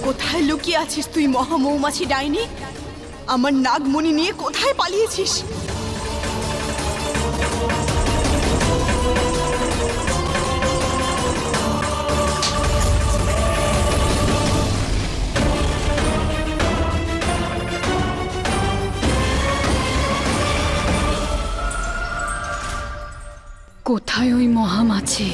কোথায় লুকিয়ে আছিস তুই মহা মৌমাছি ডাইনি? আমার নাগমণি নিয়ে কোথায় পালিয়েছিস? কোথায় ওই মহামাছি?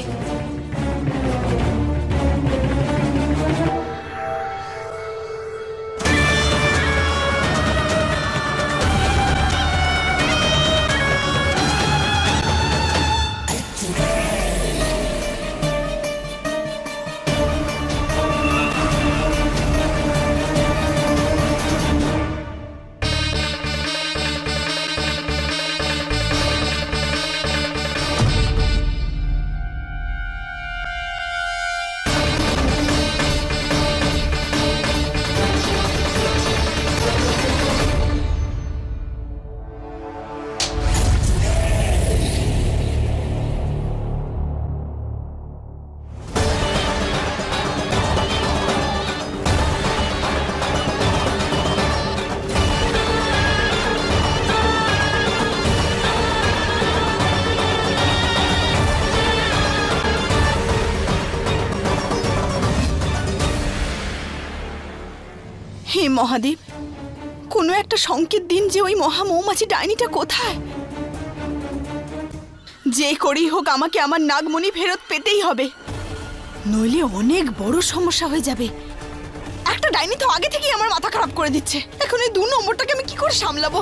হে মহাদেব, কোনো একটা সংকেত দিন যে ওই মহা মৌমাছি ডাইনিটা কোথায়। যে করেই হোক আমাকে আমার নাগমণি ফেরত পেতেই হবে, নইলে অনেক বড় সমস্যা হয়ে যাবে। একটা ডাইনি তো আগে থেকেই আমার মাথা খারাপ করে দিচ্ছে, এখন এই 2 নম্বরটাকে আমি কি করে সামলাবো?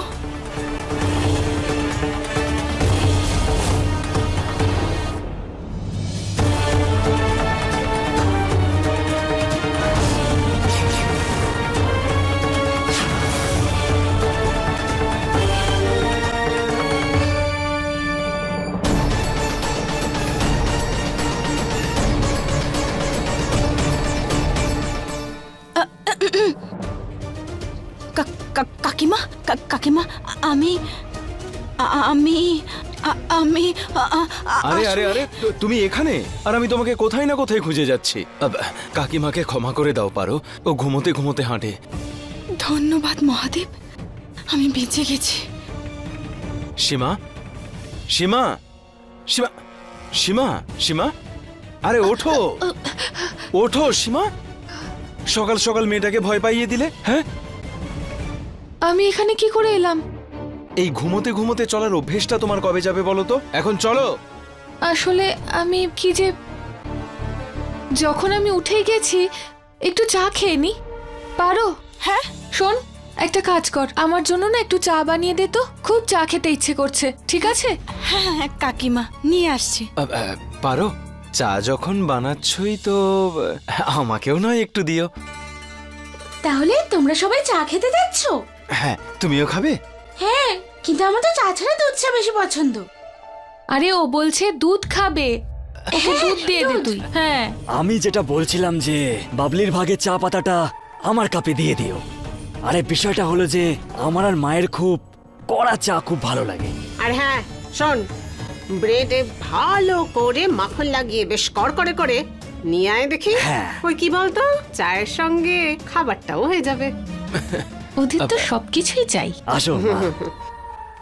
কাকিমা, কাকিমা, আমি আমি আমি আরে আরে আরে, তুমি এখানে? আর আমি তোমাকে কোথায় না কোথায় খুঁজে যাচ্ছি। কাকিমাকে ক্ষমা করে দাও পারো, ও ঘুমোতে ঘুমোতে হাঁটে। ধন্যবাদ মহাদেব, আমি বেঁচে গেছি। সীমা, সীমা, সীমা, সীমা, সীমা, আরে ওঠো ওঠো সীমা, সকাল সকাল মেয়েটাকে ভয় পাইয়ে দিলে। হ্যাঁ, আমি এখানে কি করে এলাম? এই ঘুমোতে ঘুমোতে চলার অভ্যেসটা তোমার কবে যাবে বলো তো? এখন চলো। আসলে আমি কি যে, যখন আমি উঠে গেছি একটু চা খেয়ে নি। পারো? হ্যাঁ, শোন, একটা কাজ কর, আমার জন্য না একটু চা বানিয়ে দে তো, খুব চা খেতে ইচ্ছে করছে। ঠিক আছে? হ্যাঁ কাকিমা, নিয়ে আসছি। পারো, চা যখন বানাচ্ছই তো আমাকেও নয় একটু দিও। তাহলে তোমরা সবাই চা খেতে যাচ্ছ? হ্যাঁ, তুমিও খাবে? হ্যাঁ, কিন্তু আমার তো চা ছাড়া দুধ চা বেশি পছন্দ। আরে ও বলছে দুধ খাবে, দুধ দিয়ে দে তুই। হ্যাঁ, আমি যেটা বলছিলাম যে বাবলির ভাগে চা পাতাটা আমার কাপে দিয়ে দিও। আরে বিষয়টা হলো যে আমার আর মায়ের খুব কড়া চা খুব ভালো লাগে। আর হ্যাঁ শোন, ব্রেডে ভালো করে মাখন লাগিয়ে বেশ কড়কড়ে করে নিয়ে আয় দেখি। ওই কি বলতো, চায়ের সঙ্গে খাবারটাও হয়ে যাবে। ওদের তো সবকিছুই চাই। আসো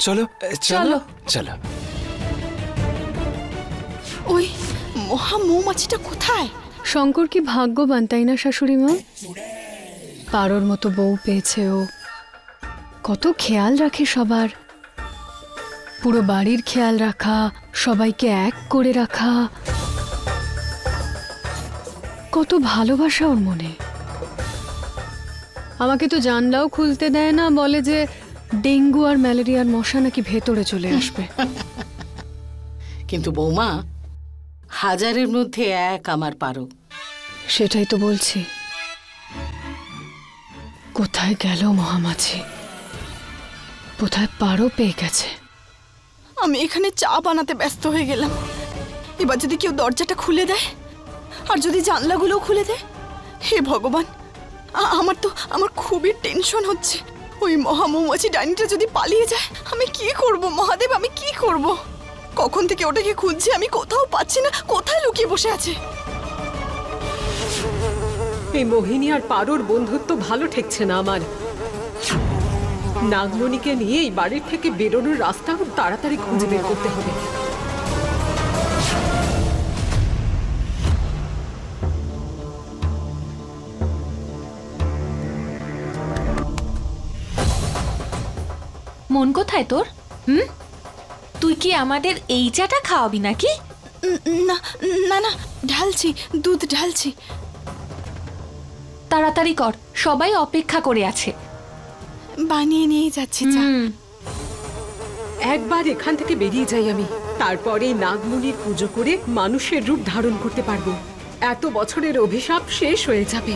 চলো চলো চলো। ওই মহা মৌমাছিটা কোথায়? শঙ্কর কি ভাগ্যবান, তাই না শাশুড়ি মা? পারোর মতো বউ পেয়েছে ও। কত খেয়াল রাখে সবার, পুরো বাড়ির খেয়াল রাখা, সবাইকে এক করে রাখা, কত ভালোবাসা ওর মনে। আমাকে তো জানলাও খুলতে দেয় না, বলে যে ডেঙ্গু আর ম্যালেরিয়ার মশা নাকি ভেতরে চলে আসবে। কিন্তু বৌমা, হাজারের মধ্যে এক আমার পারো। সেটাই তো বলছি, কোথায় গেল মহামাছি? কোথায় পারো পেয়ে গেছে। আমি এখানে চা বানাতে ব্যস্ত হয়ে গেলাম, এবার যদি কেউ দরজাটা খুলে দেয় আর যদি জানলাগুলোও খুলে দেয়, হে ভগবান, আমার খুবই টেনশন হচ্ছে। ওই মহা মৌমাছি ডাইনিটা যদি পালিয়ে যায়, আমি কি করব মহাদেব, আমি কি করব? কখন থেকে ওটাকে খুঁজছি, আমি কোথাও পাচ্ছি না। কোথায় লুকিয়ে বসে আছে? এই মোহিনী আর পারোর বন্ধুত্ব ভালো ঠেকছে না আমার। নাগমণিকে নিয়ে এই বাড়ির থেকে বেরোনোর রাস্তা খুব তাড়াতাড়ি খুঁজে বের করতে হবে। মন কোথায় তোর? তুই কি আমাদের এই চাটা খাওয়াবি নাকি? না না না, ঢালছি, দুধ ঢালছি। তাড়াতাড়ি কর, সবাই অপেক্ষা করে আছে। বানিয়ে নিয়ে যাচ্ছি চা। একবার এখান থেকে বেরিয়ে যাই আমি, তারপরে নাগমণির পুজো করে মানুষের রূপ ধারণ করতে পারবো। এত বছরের অভিশাপ শেষ হয়ে যাবে।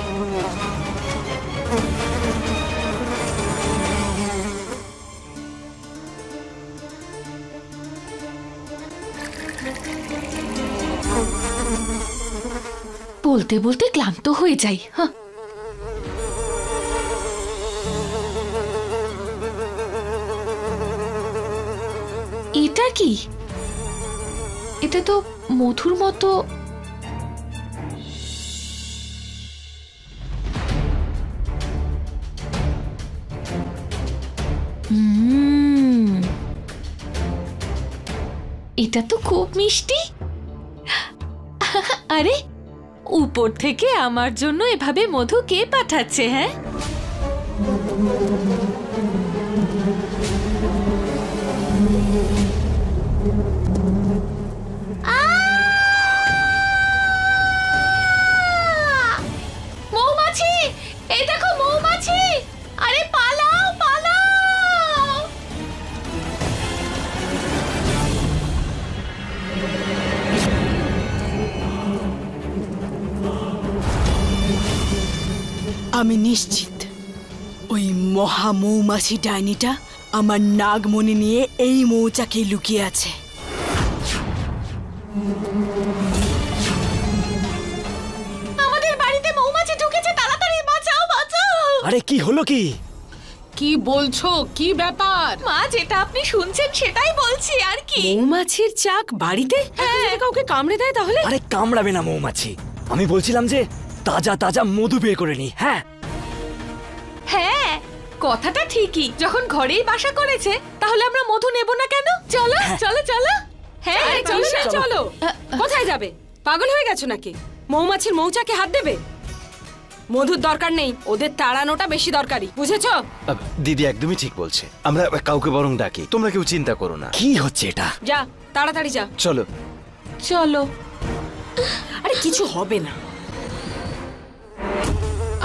বলতে বলতে ক্লান্ত হয়ে যাই। এটা কি? এটা তো মধুর মতো। এটা তো খুব মিষ্টি। আরে, উপর থেকে আমার জন্য এভাবে মধু কে পাঠাচ্ছে? হ্যাঁ, মৌমাছি, এই দেখো মৌমাছি। আরে পালাও পালাও। আমি নিশ্চিত ওই মহা মৌমাছি ডাইনিটা আমার নাগমণি নিয়ে এই মৌচাকে লুকিয়ে আছে। আমাদের বাড়িতে মৌমাছি ঢুকেছে, তাড়াতাড়ি বাঁচাও বাঁচাও। আরে কি হলো কি? কি বলছো? কি ব্যাপার? মা, যেটা আপনি শুনছেন সেটাই বলছি। আর কি? মৌমাছির চাক বাড়িতে? যদি কাউকে কামড়ে দেয় তাহলে? আরে কামড়াবে না মৌমাছি, আমি বলছিলাম যে তাজা তাজা মধু বের করে নি। হ্যাঁ হ্যাঁ, কথাটা ঠিকই। যখন ঘরেই বাসা করেছে, তাহলে আমরা মধু নেব না কেন? চলো চলো চলো। হ্যাঁ চলো চলো। কোথায় যাবে? পাগল হয়ে গেছো নাকি? মৌমাছির মৌচাকে হাত দেবে? মধুর দরকার নেই, ওদের তাড়ানোটা বেশি দরকারি, বুঝেছো? দিদি একদমই ঠিক বলছে। আমরা কাউকে বরং ডাকি, তোমরা কেউ চিন্তা করো না। কি হচ্ছে এটা? যা তাড়াতাড়ি যা। চলো চলো। আরে কিছু হবে না।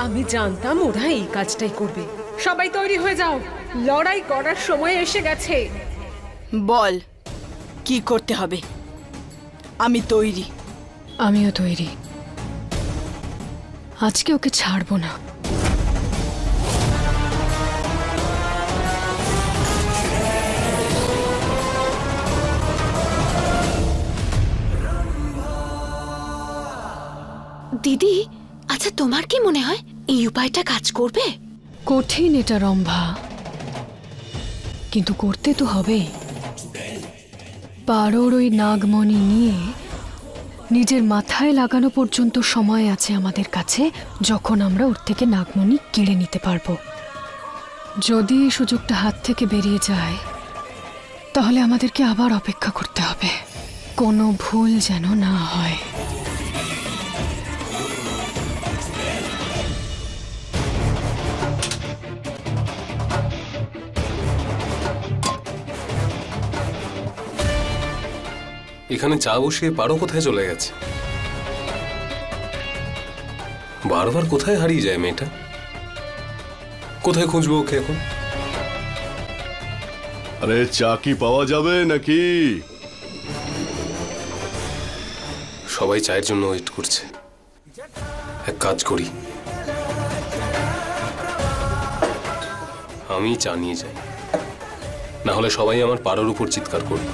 আমি জানতাম ওরা এই কাজটাই করবে। সবাই তৈরি হয়ে যাও, লড়াই করার সময় এসে গেছে। বল কি করতে হবে? আমি তৈরি। আমিও তৈরি। আজকে ওকে ছাড়বো না। দিদি, আচ্ছা তোমার কি মনে হয় এই উপায়টা কাজ করবে? কঠিন এটা রম্ভা, কিন্তু করতে তো হবেই। পারোর ওই নাগমণি নিয়ে নিজের মাথায় লাগানো পর্যন্ত সময় আছে আমাদের কাছে, যখন আমরা ওর থেকে নাগমণি কেড়ে নিতে পারবো। যদি এই সুযোগটা হাত থেকে বেরিয়ে যায়, তাহলে আমাদেরকে আবার অপেক্ষা করতে হবে। কোনো ভুল যেন না হয়। এখানে চা বসিয়ে পারো কোথায় চলে গেছে? বারবার কোথায় হারিয়ে যায় মেয়েটা? কোথায় খুঁজবো ওকে এখন? আরে চা কি পাওয়া যাবে নাকি? সবাই চায়ের জন্য ওয়েট করছে। এক কাজ করি, আমি চা নিয়ে যাই, না হলে সবাই আমার পারোর উপর চিৎকার করবে।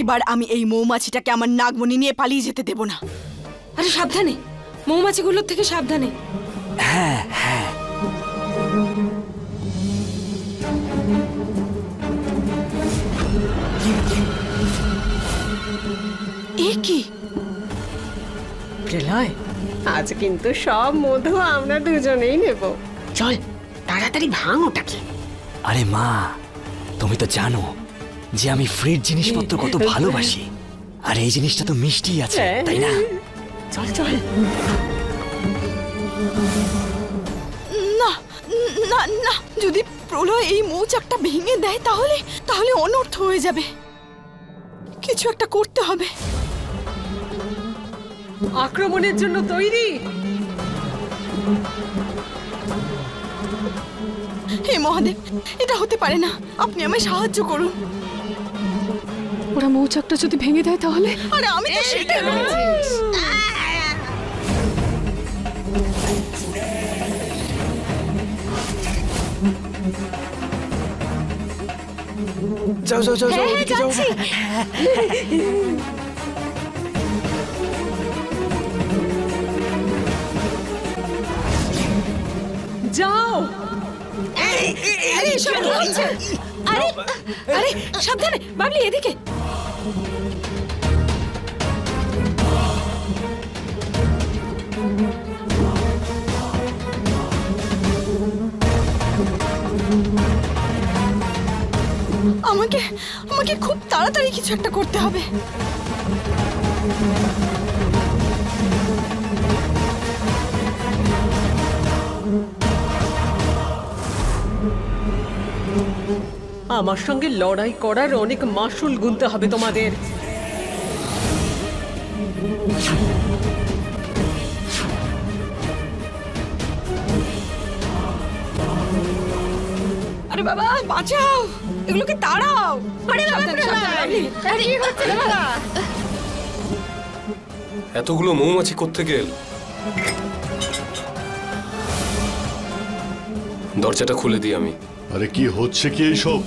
এবার আমি এই মৌমাছিটাকে আমার নাগমণি নিয়ে পালিয়ে যেতে দেব না। আরে সাবধানে, মৌমাছিগুলোর থেকে সাবধানে। হ্যাঁ হ্যাঁ। এ কি প্রলয়, আজ কিন্তু সব মধু আমরা দুজনেই নেব। চল তাড়াতাড়ি ভাঙ ওটাকে। আরে মা, তুমি তো জানো যে আমি ফ্রির জিনিসপত্র কত ভালোবাসি, আর এই জিনিসটা তো মিষ্টি আছে, তাই না? চল চল। না না না, যদি প্রলয় এই মৌচাকটা ভেঙে দেয় তাহলে তাহলে অনর্থ হয়ে যাবে। কিছু একটা করতে হবে। আক্রমণের জন্য তৈরি? হে মহাদেব, এটা হতে পারে না, আপনি আমায় সাহায্য করুন। ওরা মৌচাকটা যদি ভেঙে দেয় তাহলে? আরে আমি তো সেটাই বলছি। যাও যাও যাও যাও, ওদিকে যাও। যাও। আরে এসব কি হচ্ছে? আরে আরে সাবধানে, বাবলি এদিকে। আমাকে আমাকে খুব তাড়াতাড়ি কিছু একটা করতে হবে। আমার সঙ্গে লড়াই করার অনেক মাসুল গুনতে হবে তোমাদের। আরে বাবা বাঁচাও, এগুলোকে তাড়াও। আরে বাবা, আরে কি হচ্ছে বাবা? এতগুলো মৌমাছি কোত্থেকে এলো? দরজাটা খুলে দিই আমি। আরে কি হচ্ছে কি এইসব?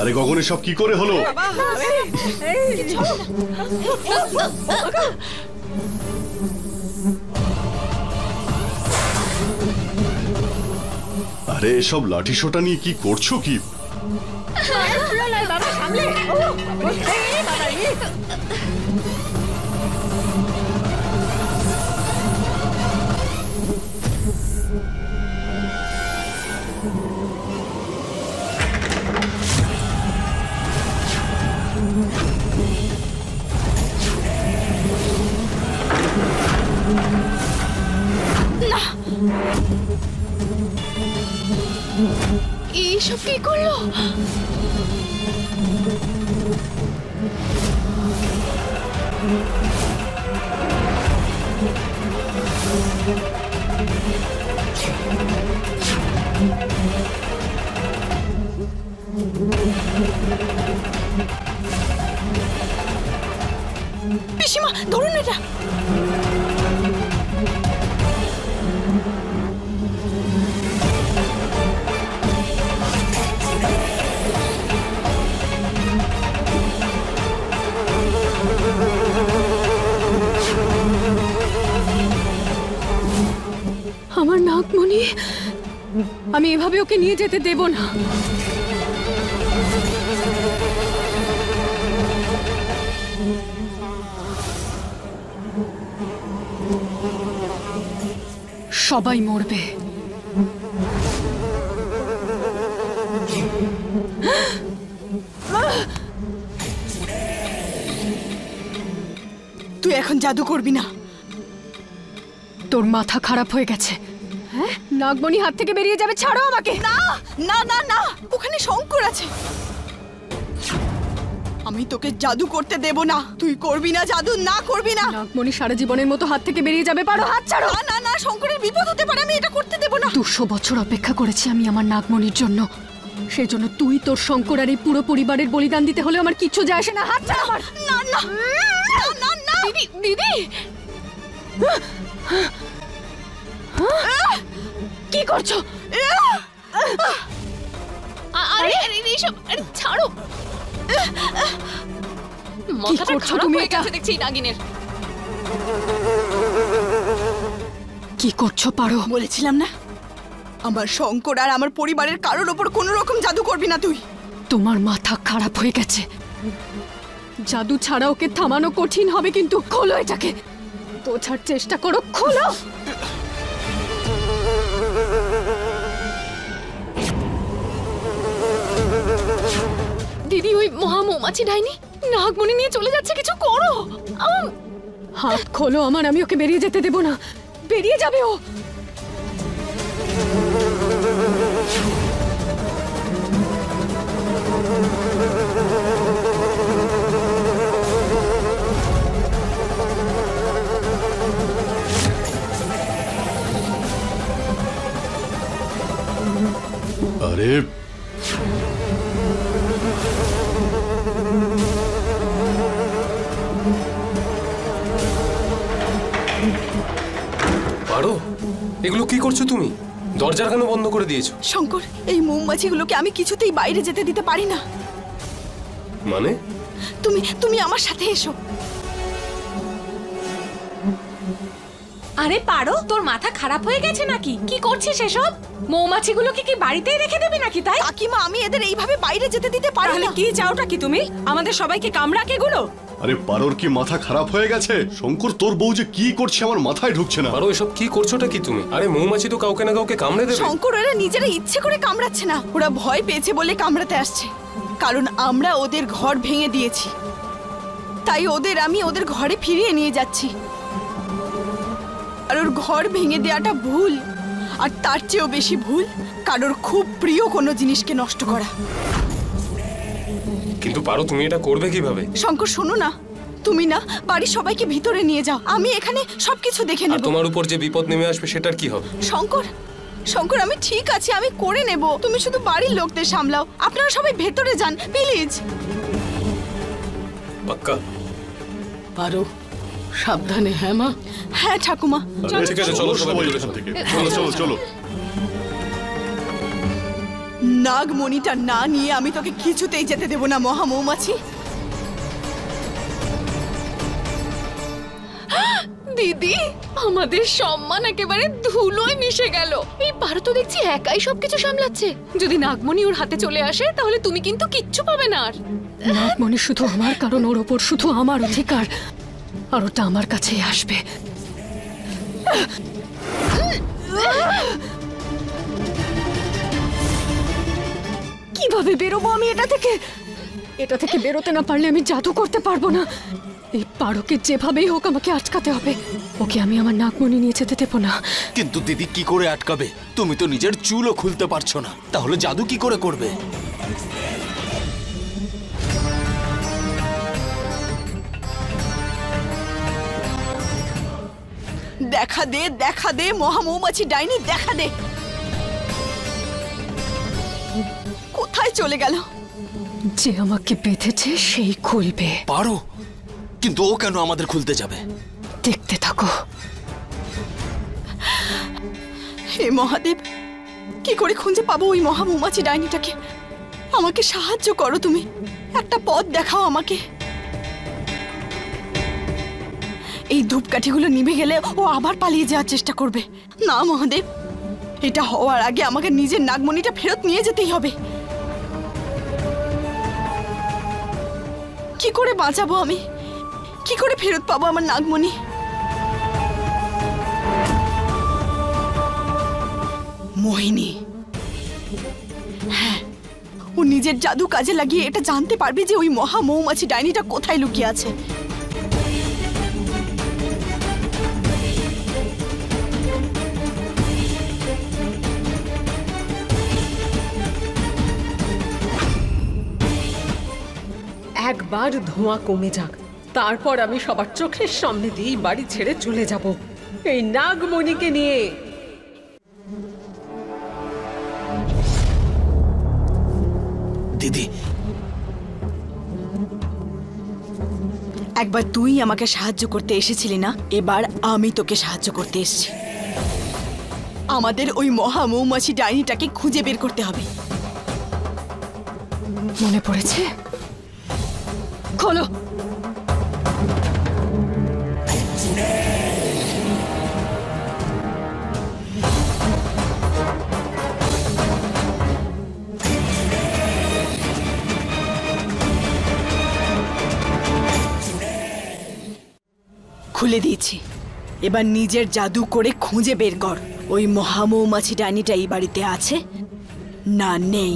আরে গগন, সব কি করে হলো? আরে এসব লাঠি সোটা নিয়ে কি করছো কি? এইসব কি করলো? পিসিমা ধরুন এটা। আমার নাগমণি, আমি এভাবে ওকে নিয়ে যেতে দেব না। সবাই মরবে। তুই এখন জাদু করবি না। তোর মাথা খারাপ হয়ে গেছে। হ্যাঁ, নাগমণি হাত থেকে বেরিয়ে যাবে, ছাড়ো আমাকে। না না না না, ওখানে শঙ্কর আছে। আমি তোকে জাদু করতে দেব না। তুই করবি না জাদু, না করবি না। নাগমণি সারা জীবনের মতো হাত থেকে বেরিয়ে যাবে, পারো, হাত ছাড়ো। না না না, শঙ্করের বিপদ হতে পারে, আমি এটা করতে দেব না। 200 বছর অপেক্ষা করেছি আমি আমার নাগমণির জন্য। সেই জন্য তুই তোর শঙ্কর আর এই পুরো পরিবারের বলিদান দিতে হলে আমার কিচ্ছু যায় আসে না। হাত ছাড়ো আমার। না না না না দিদি, দিদি কি করছো? আরে আরে এইসব ছাড়ো। মাথাটা করছো খারাপ তুমি হয়ে এটা? গেছে দেখছি এই নাগিনের। কি করছো পারো? বলেছিলাম না আমার শঙ্কর আর আমার পরিবারের কারোর ওপর কোনো রকম জাদু করবি না তুই। তোমার মাথা খারাপ হয়ে গেছে। জাদু ছাড়া ওকে থামানো কঠিন হবে, কিন্তু খোলো এটাকে। বোঝার চেষ্টা করো, খোলো। দিদি ওই মহা মৌমাছি ডাইনি নাগমণি নিয়ে চলে যাচ্ছে, কিছু করো। হাত খোলো আমার, আমি ওকে বেরিয়ে যেতে দেব না। বেরিয়ে যাবে ও। আরে পারো, এগুলো কি করছো তুমি? দরজার কেন বন্ধ করে দিয়েছো? শঙ্কর, এই মৌমাছিগুলোকে আমি কিছুতেই বাইরে যেতে দিতে পারি না। মানে? তুমি তুমি আমার সাথে এসো। আরে পারো, তোর মাথা খারাপ হয়ে গেছে নাকি? কি করছিস এসব? মৌমাছিগুলোকে কি বাড়িতেই রেখে দিবি নাকি? তাই কাকিমা, আমি এদের এইভাবে বাইরে যেতে দিতে পারি তাহলে না। কি চাওটা কি তুমি? আমাদের সবাইকে কামড়াক এগুলো? আরে পারোর কি মাথা খারাপ হয়ে গেছে? শঙ্কর, তোর বউ যে কি করছে আমার মাথায় ঢুকছে না। পারো, এসব কি করছোটা কি তুমি? আরে মৌমাছি তো কাউকে না কাউকে কামড়ে দেবে। শঙ্কর, ওরা নিজেরা ইচ্ছে করে কামড়াচ্ছে না, ওরা ভয় পেয়েছে বলে কামড়াতে আসছে। কারণ আমরা ওদের ঘর ভেঙে দিয়েছি, তাই আমি ওদের ঘরে ফিরিয়ে নিয়ে যাচ্ছি। আর ওর ঘর ভেঙে দেওয়াটা ভুল, আর তার চেয়েও বেশি ভুল কারোর খুব প্রিয় কোনো জিনিসকে নষ্ট করা। কিন্তু পারো, তুমি এটা করবে কিভাবে? শঙ্কর, শোনো না, তুমি না বাড়ির সবাইকে ভিতরে নিয়ে যাও, আমি এখানে সবকিছু দেখে আর নেব। তোমার উপর যে বিপদ নেমে আসবে সেটার কি হবে? শঙ্কর, শঙ্কর, আমি ঠিক আছি, আমি করে নেব। তুমি শুধু বাড়ির লোকদের সামলাও। আপনারা সবাই ভেতরে যান প্লিজ। পাক্কা? পারো, সাবধানে। হ্যাঁ মা। হ্যাঁ ঠাকুমা। আরে, ঠিক আছে, চলো সবাই সবাই ভেতরে এখান চলো। থেকে। চলো চলো চলো। নাগমণিটা না নিয়ে আমি তোকে কিছুতেই যেতে দেব না মহা মৌমাছি। দিদি, আমাদের সম্মান একেবারে ধুলোয় মিশে গেল। এই পারো তো দেখছি একাই সবকিছু সামলাচ্ছে। যদি নাগমণি ওর হাতে চলে আসে তাহলে তুমি কিন্তু কিচ্ছু পাবে না আর। নাগমণি শুধু আমার, কারণ ওর ওপর শুধু আমার অধিকার, আর ওটা আমার কাছেই আসবে। কিভাবে বেরোবো আমি এটা থেকে? এটা থেকে বেরোতে না পারলে আমি জাদু করতে পারবো না। এই পারোকে যেভাবেই হোক আমাকে আটকাতে হবে। ওকে আমি আমার নাগমণি নিয়ে যেতে দেবো না। কিন্তু দিদি কি করে আটকাবে? তুমি তো নিজের চুলও খুলতে পারছো না, তাহলে জাদু কি করে করবে? দেখা দে, দেখা দে মহা মৌমাছি ডাইনি, দেখা দে। কোথায় চলে গেল? যে আমাকে বেঁধেছে সেই খুলবে। পারো, কিন্তু ও কেন আমাদের খুলতে যাবে? দেখতে থাকো। হে মহাদেব, কি করে খুঁজে পাবো ওই মহা মৌমাছি ডাইনিটাকে? আমাকে সাহায্য করো তুমি, একটা পথ দেখাও আমাকে। এই ধূপকাঠিগুলো নিভে গেলে ও আবার পালিয়ে যাওয়ার চেষ্টা করবে। না মহাদেব, এটা হওয়ার আগে আমাকে নিজের নাগমণিটা ফেরত নিয়ে যেতেই হবে। কি করে বাঁচাবো আমি? কি করে ফেরত পাবো আমার নাগমণি? মোহিনী, হ্যাঁ, ও নিজের জাদু কাজে লাগিয়ে এটা জানতে পারবে যে ওই মহা মৌমাছি ডাইনিটা কোথায় লুকিয়ে আছে। একবার ধোঁয়া কমে যাক, তারপর আমি সবার চোখের সামনে দিয়ে বাড়ি ছেড়ে চলে যাব এই নাগমণিকে নিয়ে। দিদি, একবার তুই আমাকে সাহায্য করতে এসেছিলি না, এবার আমি তোকে সাহায্য করতে এসেছি। আমাদের ওই মহা মৌমাছি ডাইনিটাকে খুঁজে বের করতে হবে। মনে পড়েছে? খোলো। খুলে দিয়েছি, এবার নিজের জাদু করে খুঁজে বের কর ওই মহামৌমাছি ডাইনিটা এই বাড়িতে আছে না নেই।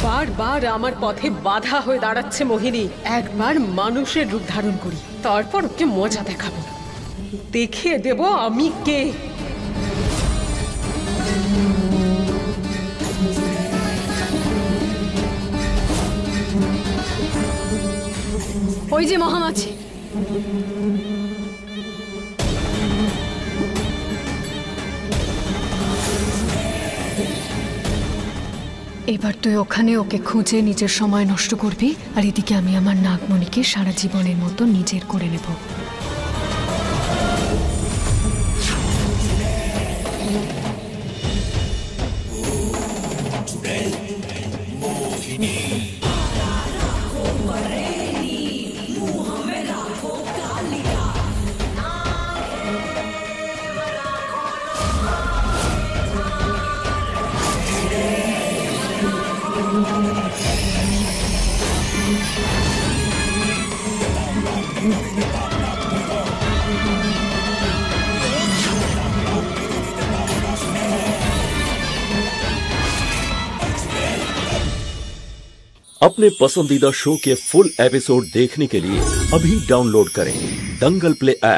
বারবার আমার পথে বাধা হয়ে দাঁড়াচ্ছে মোহিনী। একবার মানুষের রূপ ধারণ করি, তারপর ওকে মজা দেখাবো, দেখিয়ে দেব আমি কে। ওই যে মহামাছি। এবার তুই ওখানে ওকে খুঁজে নিজের সময় নষ্ট করবি, আর এদিকে আমি আমার নাগমণিকে সারা জীবনের মতো নিজের করে নেব। अपने पसंदीदा शो के फुल एपिसोड देखने के लिए अभी डाउनलोड करें दंगल प्ले ऐप।